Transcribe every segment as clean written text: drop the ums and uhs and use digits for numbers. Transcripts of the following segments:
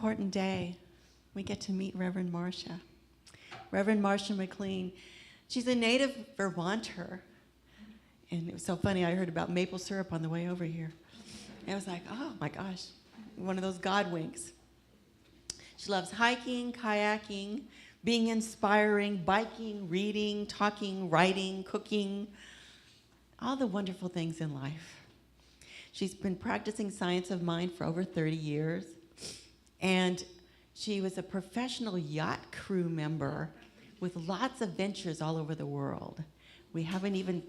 important day. We get to meet Reverend Marcia. Reverend Marcia MacLean. She's a native Vermonter. And it was so funny, I heard about maple syrup on the way over here. And I was like, oh my gosh, one of those God winks. She loves hiking, kayaking, being inspiring, biking, reading, talking, writing, cooking, all the wonderful things in life. She's been practicing science of mind for over 30 years. And she was a professional yacht crew member with lots of ventures all over the world. We haven't even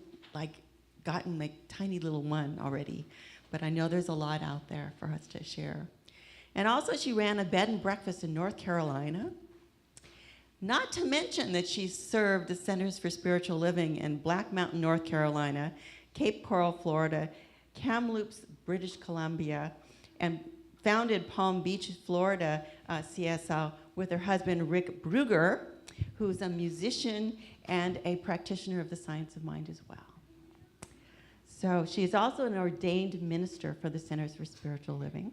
gotten tiny little one already, but I know there's a lot out there for us to share. And also she ran a bed and breakfast in North Carolina. Not to mention that she served the Centers for Spiritual Living in Black Mountain, North Carolina, Cape Coral, Florida, Kamloops, British Columbia, and founded Palm Beach, Florida, CSL with her husband, Rick Brugger, who's a musician and a practitioner of the science of mind as well. So she's also an ordained minister for the Centers for Spiritual Living.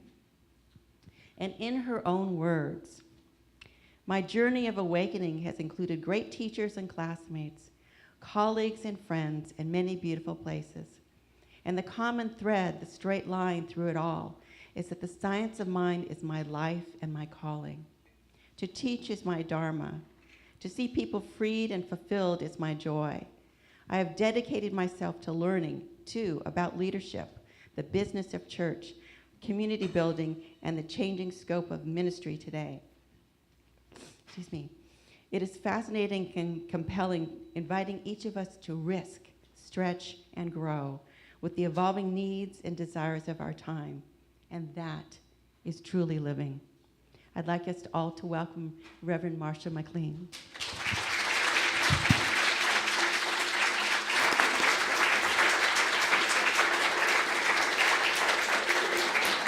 And in her own words, my journey of awakening has included great teachers and classmates, colleagues and friends, and many beautiful places. And the common thread, the straight line through it all, is that the science of mind is my life and my calling. To teach is my dharma. To see people freed and fulfilled is my joy. I have dedicated myself to learning, too, about leadership, the business of church, community building, and the changing scope of ministry today. Excuse me. It is fascinating and compelling, inviting each of us to risk, stretch, and grow with the evolving needs and desires of our time. And that is truly living. I'd like us all to welcome Reverend Marcia MacLean.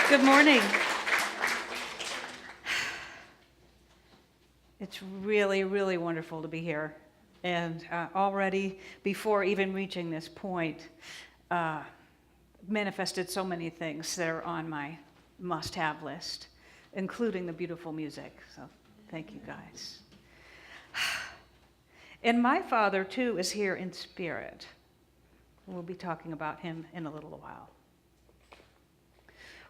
Good morning. It's really, really wonderful to be here. And already, before even reaching this point, manifested so many things that are on my must-have list, including the beautiful music. So thank you, guys. And my father, too, is here in spirit. We'll be talking about him in a little while.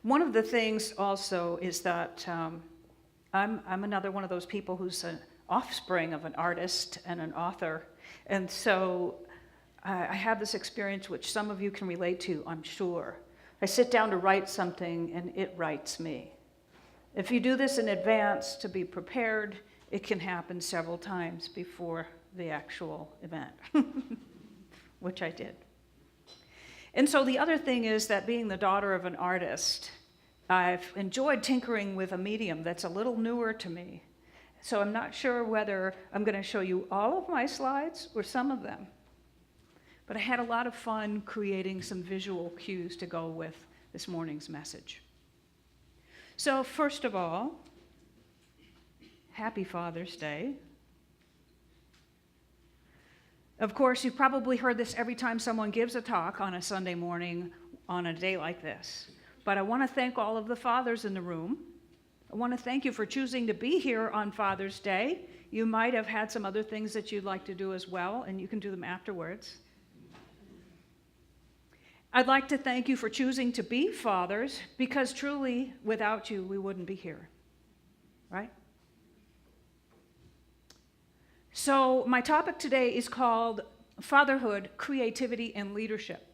One of the things also is that I'm another one of those people who's an offspring of an artist and an author. And so I have this experience which some of you can relate to, I'm sure. I sit down to write something and it writes me. If you do this in advance to be prepared, it can happen several times before the actual event, which I did. And so the other thing is that being the daughter of an artist, I've enjoyed tinkering with a medium that's a little newer to me. So I'm not sure whether I'm going to show you all of my slides or some of them. But I had a lot of fun creating some visual cues to go with this morning's message. So first of all, happy Father's Day. Of course, you've probably heard this every time someone gives a talk on a Sunday morning on a day like this. But I want to thank all of the fathers in the room. I want to thank you for choosing to be here on Father's Day. You might have had some other things that you'd like to do as well, and you can do them afterwards. I'd like to thank you for choosing to be fathers, because truly, without you, we wouldn't be here, right? So my topic today is called Fatherhood, Creativity, and Leadership.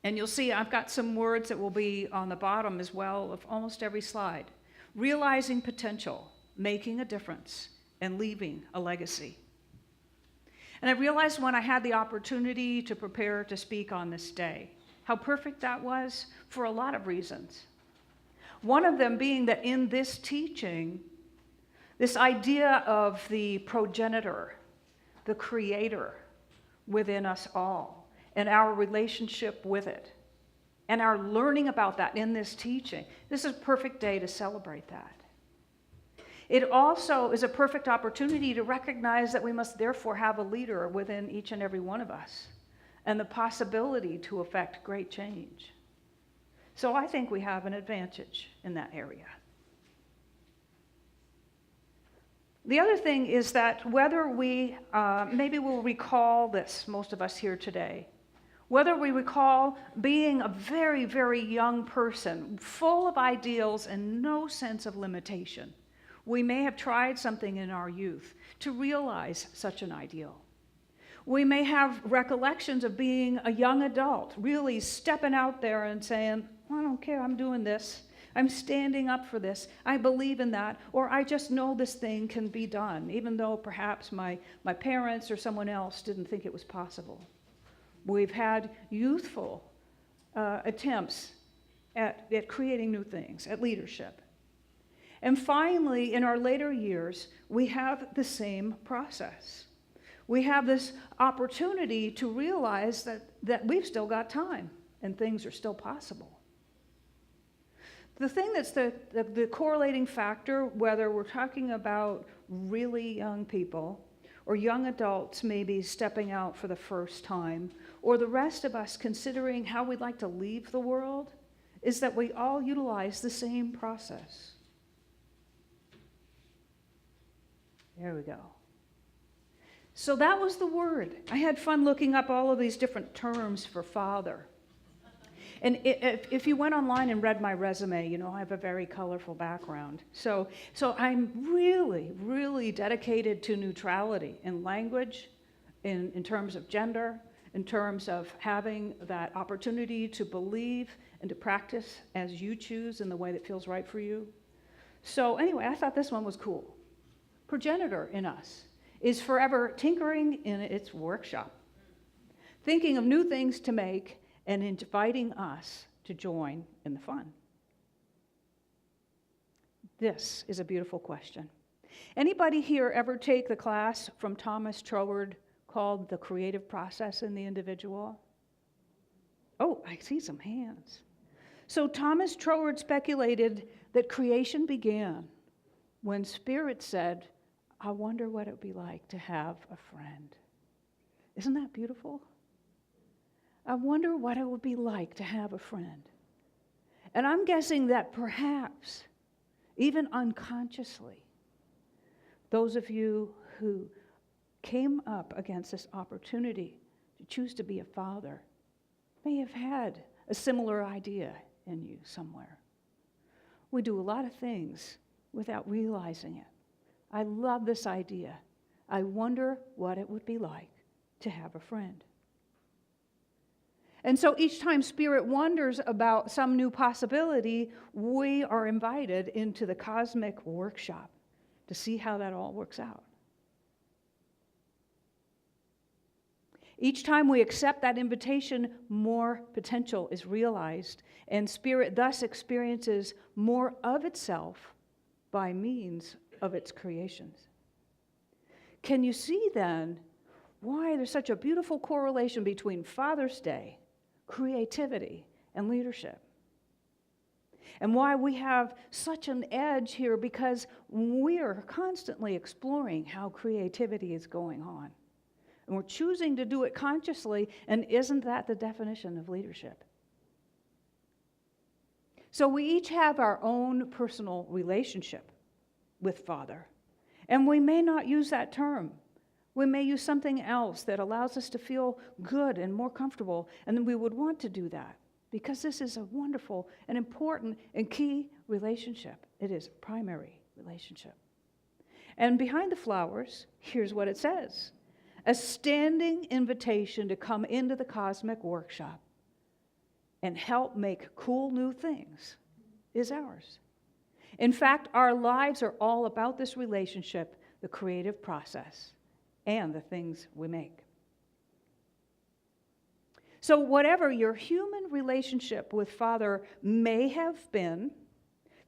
And you'll see I've got some words that will be on the bottom as well of almost every slide. Realizing potential, making a difference, and leaving a legacy. And I realized when I had the opportunity to prepare to speak on this day, how perfect that was for a lot of reasons. One of them being that in this teaching, this idea of the progenitor, the creator within us all, and our relationship with it, and our learning about that in this teaching, this is a perfect day to celebrate that. It also is a perfect opportunity to recognize that we must therefore have a leader within each and every one of us, and the possibility to affect great change. So I think we have an advantage in that area. The other thing is that whether we, maybe we'll recall this, most of us here today, whether we recall being a very, very young person, full of ideals and no sense of limitation, we may have tried something in our youth to realize such an ideal. We may have recollections of being a young adult, really stepping out there and saying, I don't care, I'm doing this. I'm standing up for this. I believe in that. Or I just know this thing can be done, even though perhaps my parents or someone else didn't think it was possible. We've had youthful attempts at creating new things, at leadership. And finally, in our later years, we have the same process. We have this opportunity to realize that we've still got time and things are still possible. The thing that's the correlating factor, whether we're talking about really young people or young adults maybe stepping out for the first time, or the rest of us considering how we'd like to leave the world, is that we all utilize the same process. There we go. So that was the word. I had fun looking up all of these different terms for father. And if you went online and read my resume, you know I have a very colorful background. So I'm really, really dedicated to neutrality in language, in terms of gender, in terms of having that opportunity to believe and to practice as you choose in the way that feels right for you. So anyway, I thought this one was cool. Progenitor in us is forever tinkering in its workshop, thinking of new things to make and inviting us to join in the fun. This is a beautiful question. Anybody here ever take the class from Thomas Troward called The Creative Process in the Individual? Oh, I see some hands. So Thomas Troward speculated that creation began when Spirit said, I wonder what it would be like to have a friend. Isn't that beautiful? I wonder what it would be like to have a friend. And I'm guessing that perhaps, even unconsciously, those of you who came up against this opportunity to choose to be a father may have had a similar idea in you somewhere. We do a lot of things without realizing it. I love this idea. I wonder what it would be like to have a friend. And so each time Spirit wonders about some new possibility, we are invited into the cosmic workshop to see how that all works out. Each time we accept that invitation, more potential is realized, and Spirit thus experiences more of itself by means of its creations. Can you see then why there's such a beautiful correlation between Father's Day, creativity, and leadership? And why we have such an edge here, because we are constantly exploring how creativity is going on. And we're choosing to do it consciously, and isn't that the definition of leadership? So we each have our own personal relationship with Father, and we may not use that term. We may use something else that allows us to feel good and more comfortable, and then we would want to do that because this is a wonderful and important and key relationship. It is a primary relationship. And behind the flowers, here's what it says: a standing invitation to come into the cosmic workshop and help make cool new things is ours. In fact, our lives are all about this relationship, the creative process, and the things we make. So whatever your human relationship with Father may have been,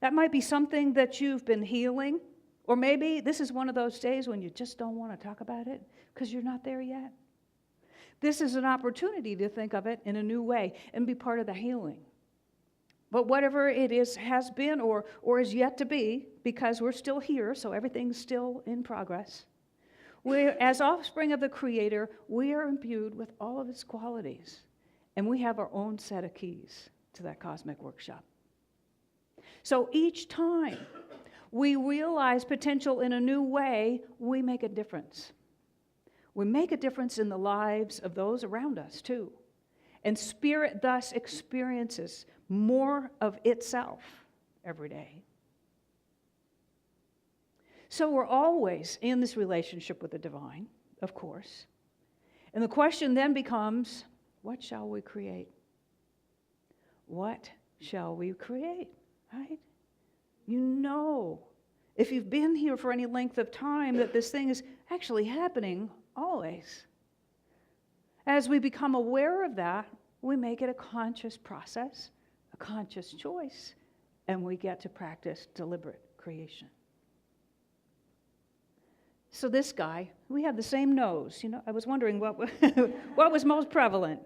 that might be something that you've been healing, or maybe this is one of those days when you just don't want to talk about it because you're not there yet. This is an opportunity to think of it in a new way and be part of the healing. But whatever it is, has been, or is yet to be, because we're still here, so everything's still in progress. As offspring of the Creator, we are imbued with all of its qualities, and we have our own set of keys to that cosmic workshop. So each time we realize potential in a new way, we make a difference. We make a difference in the lives of those around us, too. And spirit thus experiences more of itself every day. So we're always in this relationship with the divine, of course. And the question then becomes, what shall we create? What shall we create, right? You know, if you've been here for any length of time, that this thing is actually happening always. As we become aware of that, we make it a conscious process, a conscious choice, and we get to practice deliberate creation. So this guy, we have the same nose. You know, I was wondering what was most prevalent.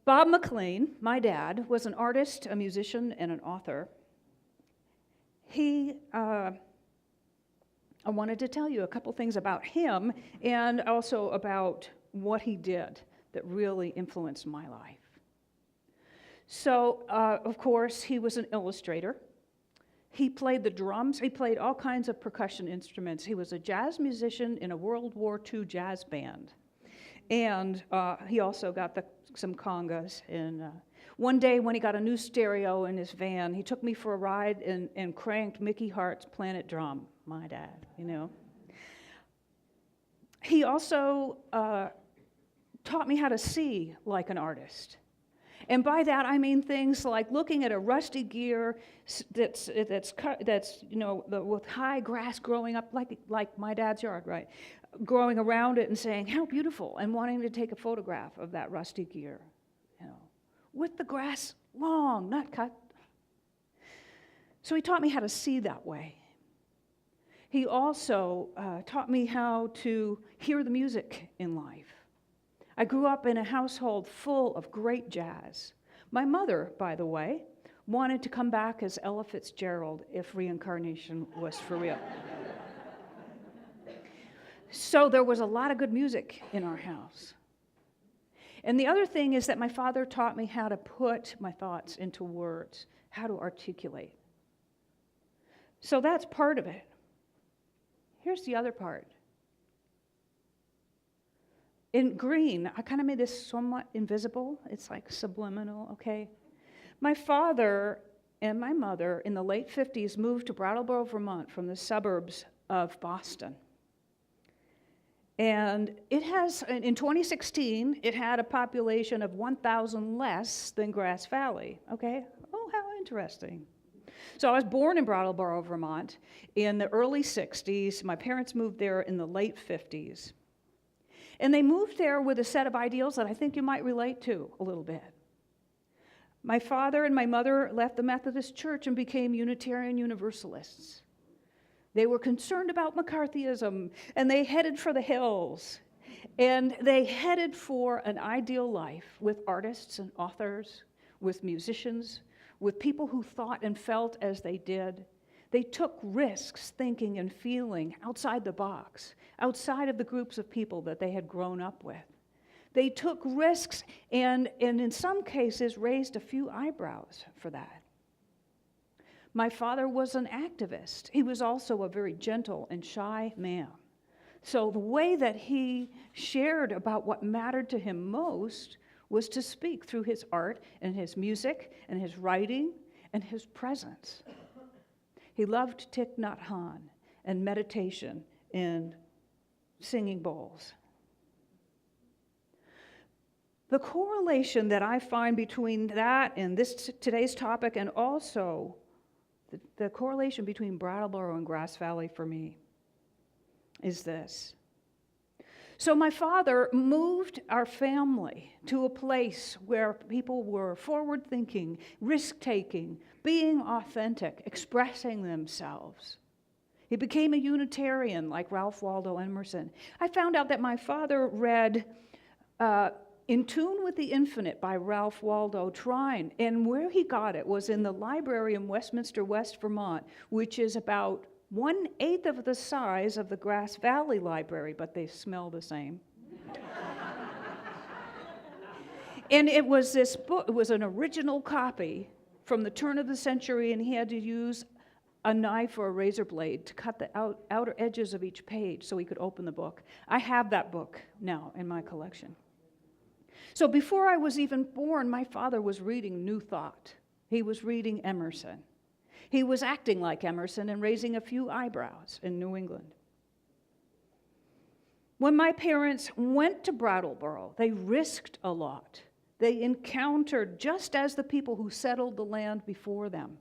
Bob MacLean, my dad, was an artist, a musician, and an author. I wanted to tell you a couple things about him and also about what he did that really influenced my life. So, of course, he was an illustrator. He played the drums. He played all kinds of percussion instruments. He was a jazz musician in a World War II jazz band. And he also got some congas. And one day when he got a new stereo in his van, he took me for a ride and cranked Mickey Hart's Planet Drum, my dad, you know. He also taught me how to see like an artist. And by that I mean things like looking at a rusty gear that's you know, with high grass growing up like my dad's yard, right? Growing around it and saying, how beautiful, and wanting to take a photograph of that rusty gear, you know, with the grass long, not cut. So he taught me how to see that way. He also taught me how to hear the music in life. I grew up in a household full of great jazz. My mother, by the way, wanted to come back as Ella Fitzgerald if reincarnation was for real. So there was a lot of good music in our house. And the other thing is that my father taught me how to put my thoughts into words, how to articulate. So that's part of it. Here's the other part. In green, I kind of made this somewhat invisible. It's like subliminal, okay? My father and my mother in the late 50s moved to Brattleboro, Vermont from the suburbs of Boston. And it has, in 2016, it had a population of 1,000 less than Grass Valley, okay? Oh, how interesting. So I was born in Brattleboro, Vermont in the early 60s. My parents moved there in the late 50s. And they moved there with a set of ideals that I think you might relate to a little bit. My father and my mother left the Methodist Church and became Unitarian Universalists. They were concerned about McCarthyism, and they headed for the hills. And they headed for an ideal life with artists and authors, with musicians, with people who thought and felt as they did. They took risks thinking and feeling outside the box, outside of the groups of people that they had grown up with. They took risks and in some cases raised a few eyebrows for that. My father was an activist. He was also a very gentle and shy man. So the way that he shared about what mattered to him most was to speak through his art and his music and his writing and his presence. He loved Thich Nhat Hanh and meditation and singing bowls. The correlation that I find between that and today's topic, and also the correlation between Brattleboro and Grass Valley for me, is this. So my father moved our family to a place where people were forward-thinking, risk-taking, being authentic, expressing themselves. He became a Unitarian like Ralph Waldo Emerson. I found out that my father read In Tune with the Infinite by Ralph Waldo Trine, and where he got it was in the library in Westminster, West Vermont, which is about 1/8 of the size of the Grass Valley Library, but they smell the same. And it was this book, it was an original copy, from the turn of the century, and he had to use a knife or a razor blade to cut the outer edges of each page so he could open the book. I have that book now in my collection. So before I was even born, my father was reading New Thought. He was reading Emerson. He was acting like Emerson and raising a few eyebrows in New England. When my parents went to Brattleboro, they risked a lot. They encountered, just as the people who settled the land before them,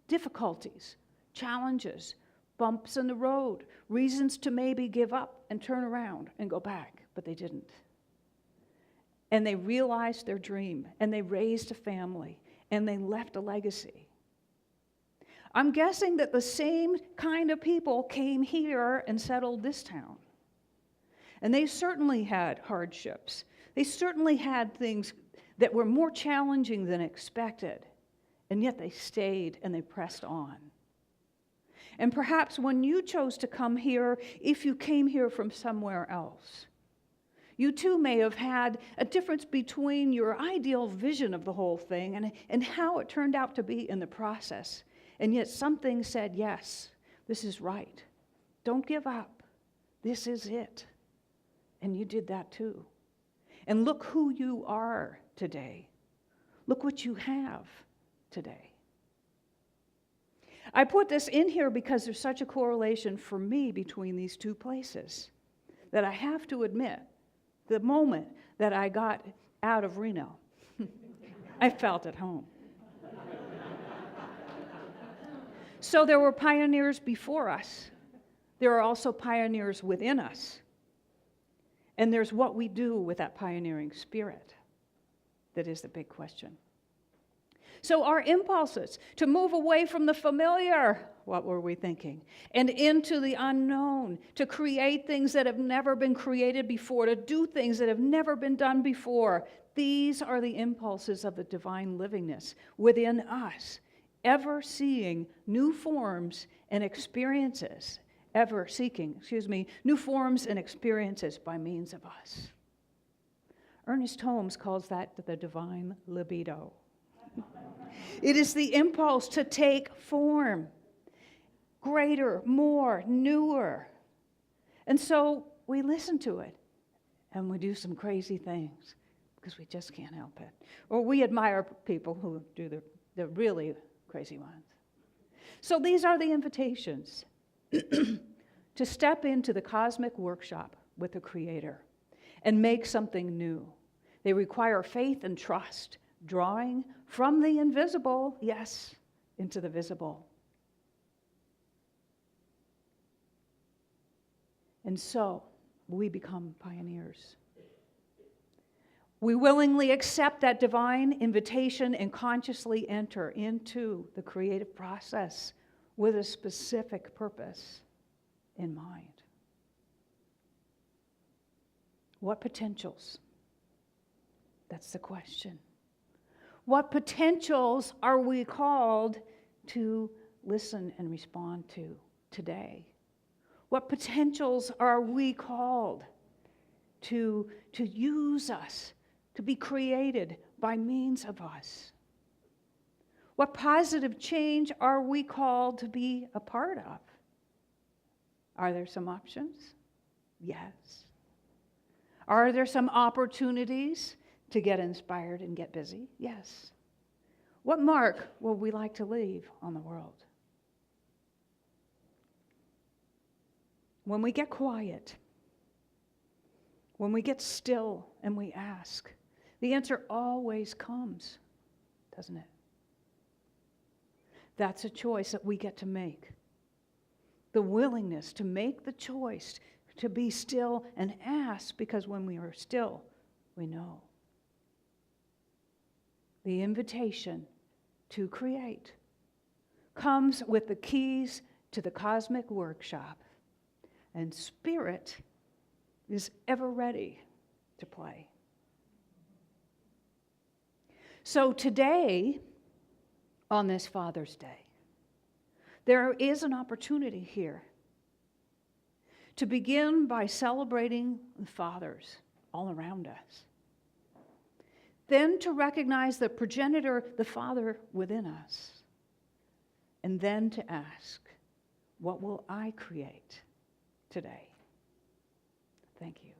difficulties, challenges, bumps in the road, reasons to maybe give up and turn around and go back, but they didn't. And they realized their dream, and they raised a family, and they left a legacy. I'm guessing that the same kind of people came here and settled this town. And they certainly had hardships. They certainly had things that were more challenging than expected. And yet they stayed and they pressed on. And perhaps when you chose to come here, if you came here from somewhere else, you too may have had a difference between your ideal vision of the whole thing and how it turned out to be in the process. And yet something said, yes, this is right. Don't give up. This is it. And you did that too. And look who you are today. Look what you have today. I put this in here because there's such a correlation for me between these two places that I have to admit, the moment that I got out of Reno, I felt at home. So there were pioneers before us. There are also pioneers within us. And there's what we do with that pioneering spirit that is the big question. So our impulses to move away from the familiar, what were we thinking? And into the unknown, to create things that have never been created before, to do things that have never been done before. These are the impulses of the divine livingness within us, ever seeing new forms and experiences. Ever seeking, new forms and experiences by means of us. Ernest Holmes calls that the divine libido. It is the impulse to take form, greater, more, newer. And so we listen to it, and we do some crazy things because we just can't help it. Or we admire people who do the really crazy ones. So these are the invitations. To step into the cosmic workshop with the Creator and make something new. They require faith and trust, drawing from the invisible, yes, into the visible. And so we become pioneers. We willingly accept that divine invitation and consciously enter into the creative process with a specific purpose in mind. What potentials? That's the question. What potentials are we called to listen and respond to today? What potentials are we called to use us, to be created by means of us? What positive change are we called to be a part of? Are there some options? Yes. Are there some opportunities to get inspired and get busy? Yes. What mark will we like to leave on the world? When we get quiet, when we get still and we ask, the answer always comes, doesn't it? That's a choice that we get to make. The willingness to make the choice to be still and ask, because when we are still, we know. The invitation to create comes with the keys to the cosmic workshop, and Spirit is ever ready to play. So today, on this Father's Day, there is an opportunity here to begin by celebrating the fathers all around us. Then to recognize the progenitor, the Father within us. And then to ask, what will I create today? Thank you.